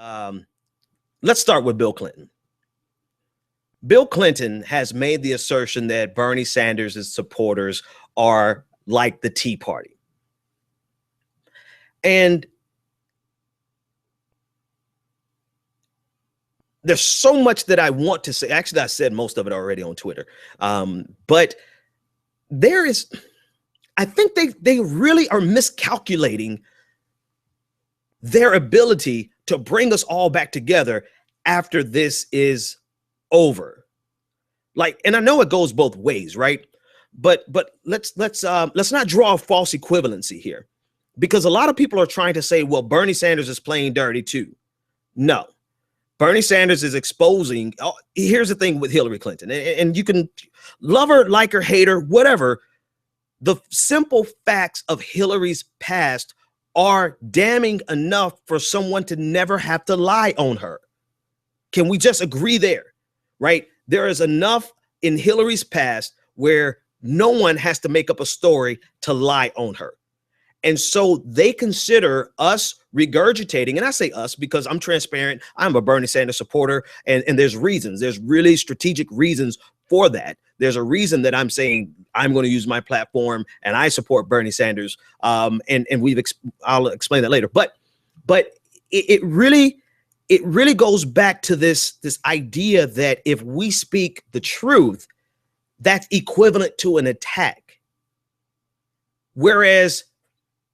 Um, let's start with Bill Clinton. Bill Clinton has made the assertion that Bernie Sanders' supporters are like the Tea Party. And there's so much that I want to say. Actually, I said most of it already on Twitter. But there is, I think they really are miscalculating their ability to bring us all back together after this is over. Like, and I know it goes both ways, right? But let's not draw a false equivalency here, because a lot of people are trying to say, well, Bernie Sanders is playing dirty too. No, Bernie Sanders is exposing. Here's the thing with Hillary Clinton, and you can love her, like her, hate her, whatever. The simple facts of Hillary's past are damning enough for someone to never have to lie on her. Can we just agree there, right? There is enough in Hillary's past where no one has to make up a story to lie on her. And so they consider us regurgitating, and I say us because I'm transparent. I'm a Bernie Sanders supporter, and there's reasons. There's really strategic reasons for that. There's a reason that I'm saying I'm going to use my platform and I support Bernie Sanders. And I'll explain that later. But it really goes back to this idea that if we speak the truth, that's equivalent to an attack. Whereas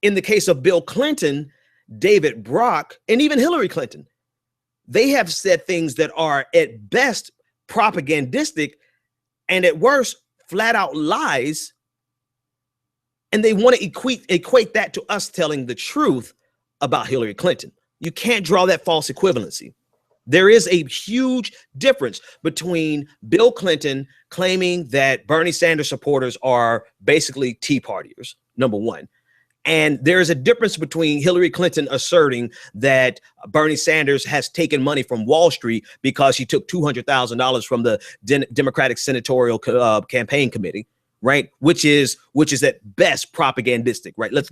in the case of Bill Clinton, David Brock, and even Hillary Clinton, they have said things that are at best propagandistic and at worst flat out lies. And they want to equate that to us telling the truth about Hillary Clinton. You can't draw that false equivalency. There is a huge difference between Bill Clinton claiming that Bernie Sanders supporters are basically Tea Partiers, number one. And there is a difference between Hillary Clinton asserting that Bernie Sanders has taken money from Wall Street because she took $200,000 from the Democratic Senatorial Campaign Committee, right? Which is at best propagandistic, right? Let's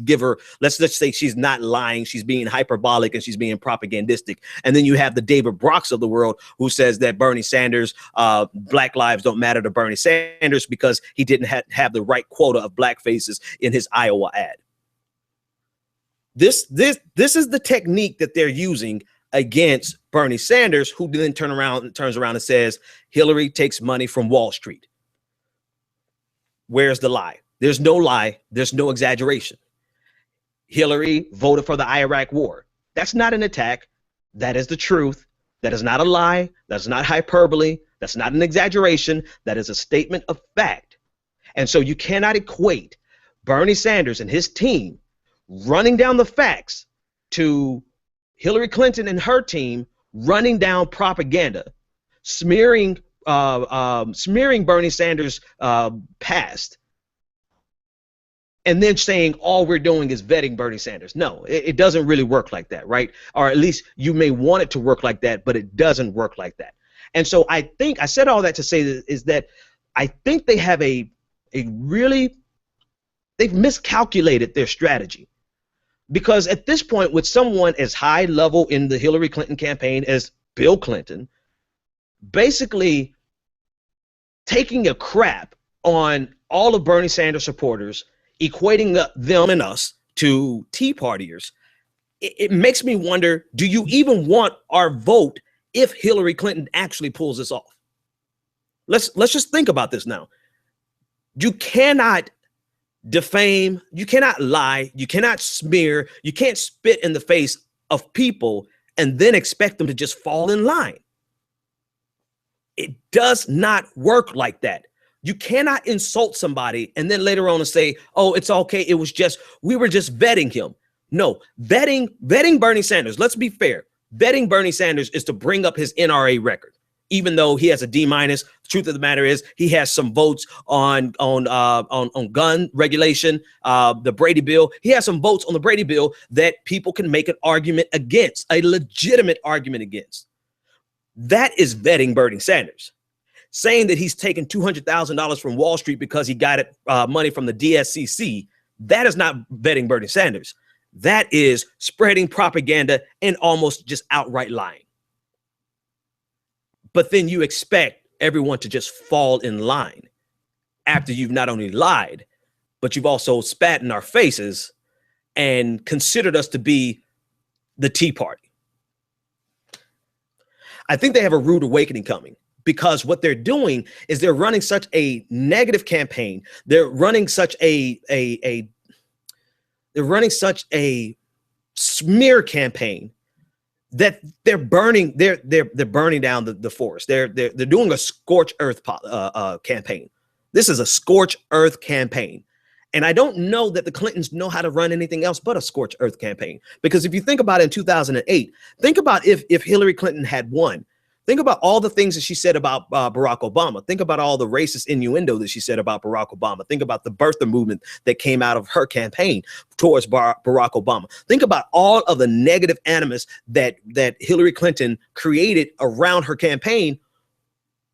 say she's not lying. She's being hyperbolic and she's being propagandistic. And then you have the David Brocks of the world who says that Bernie Sanders, Black lives don't matter to Bernie Sanders because he didn't have the right quota of black faces in his Iowa ad. This is the technique that they're using against Bernie Sanders, who then turns around and says Hillary takes money from Wall Street. Where's the lie? There's no lie. There's no exaggeration. Hillary voted for the Iraq war. That's not an attack. That is the truth. That is not a lie. That's not hyperbole. That's not an exaggeration. That is a statement of fact. And so you cannot equate Bernie Sanders and his team running down the facts to Hillary Clinton and her team running down propaganda, smearing Bernie Sanders' past, and then saying all we're doing is vetting Bernie Sanders. No, it doesn't really work like that, right? Or at least you may want it to work like that, but it doesn't work like that. And so I think I said all that to say that I think they have they've miscalculated their strategy. Because at this point, with someone as high level in the Hillary Clinton campaign as Bill Clinton, basically taking a crap on all of Bernie Sanders supporters, equating them and us to Tea Partiers, it makes me wonder, do you even want our vote if Hillary Clinton actually pulls this off? Let's just think about this now. You cannot defame, you cannot lie, you cannot smear, you can't spit in the face of people and then expect them to just fall in line. It does not work like that. You cannot insult somebody and then later on say, oh, it's okay, we were just vetting him. No, vetting Bernie Sanders, let's be fair, vetting Bernie Sanders is to bring up his NRA record. Even though he has a D-, the truth of the matter is he has some votes on gun regulation, the Brady bill. He has some votes on the Brady bill that people can make an argument against, a legitimate argument against. That is vetting Bernie Sanders. Saying that he's taken $200,000 from Wall Street because he got money from the DSCC, that is not vetting Bernie Sanders. That is spreading propaganda and almost just outright lying. But then you expect everyone to just fall in line after you've not only lied, but you've also spat in our faces and considered us to be the Tea Party. I think they have a rude awakening coming, because what they're doing is they're running such a negative campaign. They're running such a smear campaign that they're burning down the forest. They're doing a scorched earth campaign. This is a scorched earth campaign. And I don't know that the Clintons know how to run anything else but a scorched earth campaign. Because if you think about it, in 2008, think about if Hillary Clinton had won. Think about all the things that she said about Barack Obama. Think about all the racist innuendo that she said about Barack Obama. Think about the birther movement that came out of her campaign towards Barack Obama. Think about all of the negative animus that Hillary Clinton created around her campaign.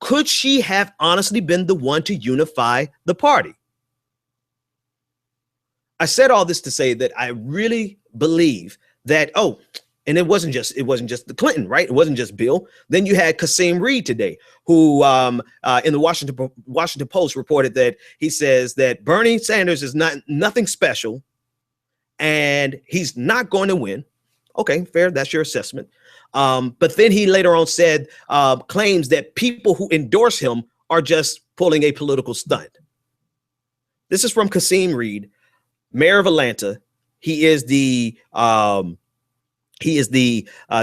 Could she have honestly been the one to unify the party? I said all this to say that I really believe that, and it wasn't just the Clinton, right? It wasn't just Bill. Then you had Kasim Reed today, who in the Washington Post reported that he says that Bernie Sanders is nothing special and he's not going to win. Okay, fair. That's your assessment. But then he later on said, claims that people who endorse him are just pulling a political stunt. This is from Kasim Reed, mayor of Atlanta. He is the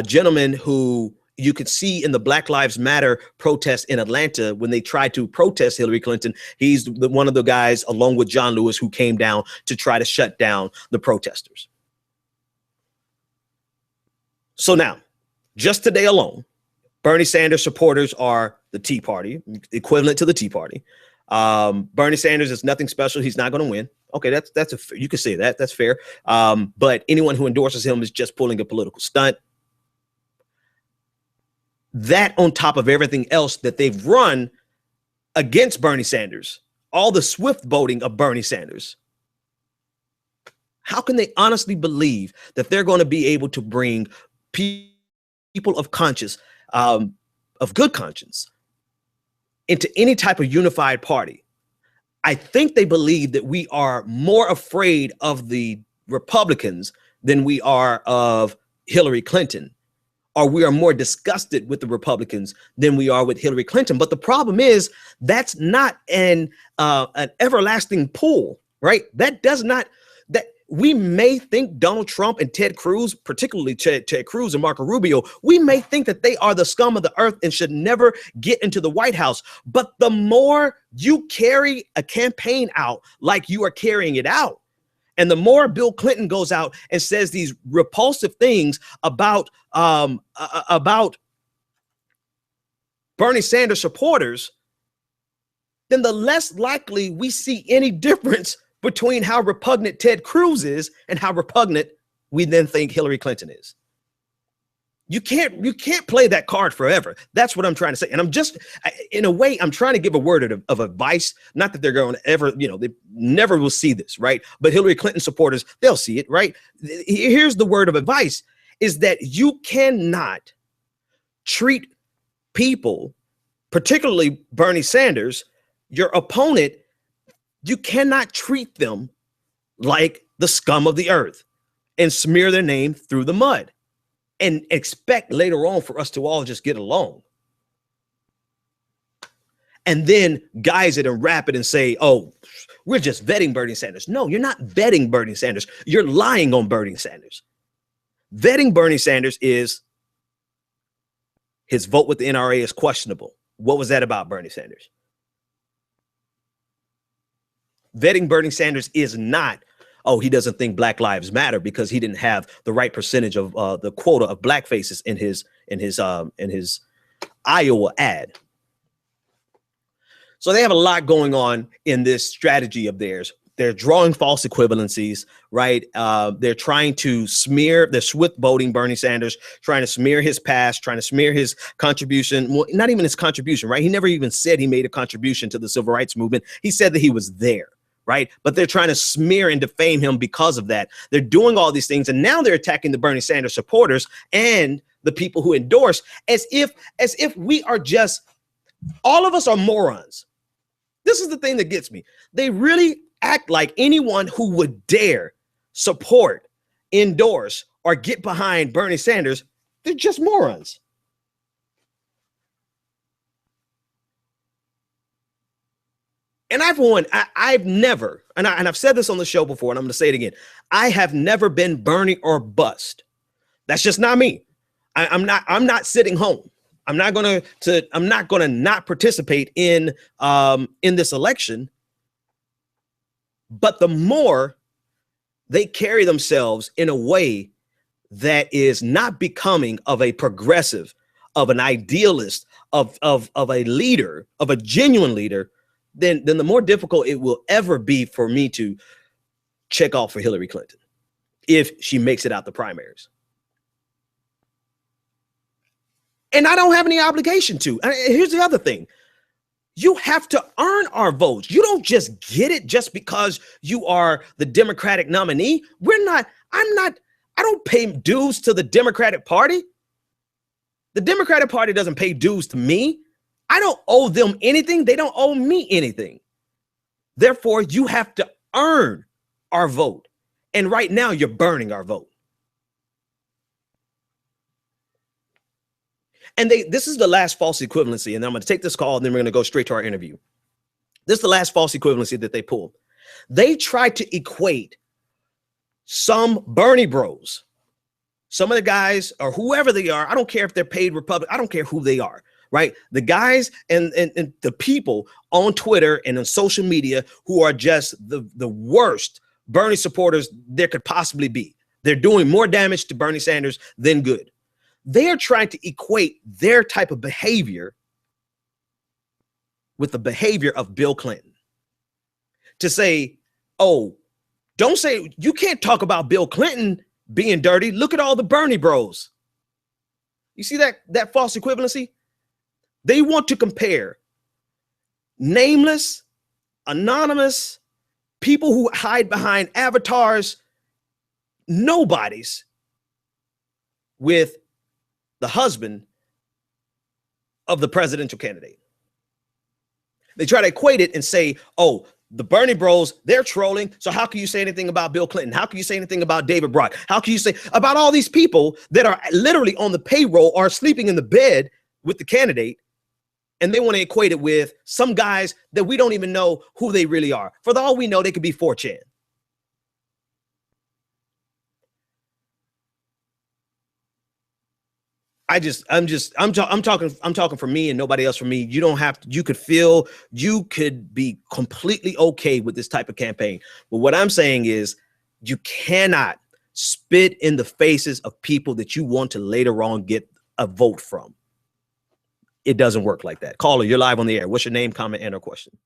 gentleman who you could see in the Black Lives Matter protest in Atlanta when they tried to protest Hillary Clinton. He's one of the guys, along with John Lewis, who came down to try to shut down the protesters. So now, just today alone, Bernie Sanders supporters are the Tea Party, equivalent to the Tea Party. Bernie Sanders is nothing special. He's not going to win. Okay, you could say that. That's fair. But anyone who endorses him is just pulling a political stunt. That on top of everything else that they've run against Bernie Sanders, all the swift voting of Bernie Sanders. How can they honestly believe that they're going to be able to bring people of conscience, of good conscience, into any type of unified party? I think they believe that we are more afraid of the Republicans than we are of Hillary Clinton, or we are more disgusted with the Republicans than we are with Hillary Clinton. But the problem is that's not an everlasting pull, right? We may think Donald Trump and Ted Cruz, particularly Ted Cruz and Marco Rubio, we may think that they are the scum of the earth and should never get into the White House. But the more you carry a campaign out like you are carrying it out, and the more Bill Clinton goes out and says these repulsive things about Bernie Sanders supporters, then the less likely we see any difference between how repugnant Ted Cruz is and how repugnant we then think Hillary Clinton is. You can't play that card forever. That's what I'm trying to say. And in a way, I'm trying to give a word of advice. Not that they're going to ever, they never will see this, right? But Hillary Clinton supporters, they'll see it, right? Here's the word of advice, is that you cannot treat people, particularly Bernie Sanders, your opponent, you cannot treat them like the scum of the earth and smear their name through the mud and expect later on for us to all just get along. And then guise it and wrap it and say, oh, we're just vetting Bernie Sanders. No, you're not vetting Bernie Sanders. You're lying on Bernie Sanders. Vetting Bernie Sanders is his vote with the NRA is questionable. What was that about, Bernie Sanders? Vetting Bernie Sanders is not, oh, he doesn't think Black Lives Matter because he didn't have the right percentage of the quota of black faces in his Iowa ad. So they have a lot going on in this strategy of theirs. They're drawing false equivalencies, right? They're trying to smear, they're swift voting Bernie Sanders, trying to smear his past, trying to smear his contribution. Well, not even his contribution, right? He never even said he made a contribution to the civil rights movement. He said that he was there, right? But they're trying to smear and defame him because of that. They're doing all these things, and now they're attacking the Bernie Sanders supporters and the people who endorse, as if we are just, all of us are morons. This is the thing that gets me. They really act like anyone who would dare support, endorse, or get behind Bernie Sanders, they're just morons. And I've never, and I've said this on the show before, and I'm going to say it again. I have never been Bernie or bust. That's just not me. I'm not sitting home. I'm not going to not participate in this election. But the more they carry themselves in a way that is not becoming of a progressive, of an idealist, of a leader, of a genuine leader, then the more difficult it will ever be for me to check off for Hillary Clinton if she makes it out the primaries. And I don't have any obligation to. And here's the other thing. You have to earn our votes. You don't just get it just because you are the Democratic nominee. I don't pay dues to the Democratic Party. The Democratic Party doesn't pay dues to me. I don't owe them anything. They don't owe me anything. Therefore, you have to earn our vote. And right now, you're burning our vote. And this is the last false equivalency. And I'm going to take this call, and then we're going to go straight to our interview. This is the last false equivalency that they pulled. They tried to equate some Bernie bros, some of the guys or whoever they are. I don't care if they're paid Republican. I don't care who they are. Right? The guys and the people on Twitter and on social media who are just the worst Bernie supporters there could possibly be. They're doing more damage to Bernie Sanders than good. They are trying to equate their type of behavior with the behavior of Bill Clinton. To say, oh, don't say, you can't talk about Bill Clinton being dirty. Look at all the Bernie bros. You see that false equivalency? They want to compare nameless, anonymous, people who hide behind avatars, nobodies, with the husband of the presidential candidate. They try to equate it and say, oh, the Bernie bros, they're trolling. So how can you say anything about Bill Clinton? How can you say anything about David Brock? How can you say about all these people that are literally on the payroll or sleeping in the bed with the candidate? And they want to equate it with some guys that we don't even know who they really are. For all we know, they could be 4chan. I'm talking for me and nobody else for me. You don't have to, you could be completely okay with this type of campaign. But what I'm saying is you cannot spit in the faces of people that you want to later on get a vote from. It doesn't work like that. Caller, you're live on the air. What's your name, comment, and or question?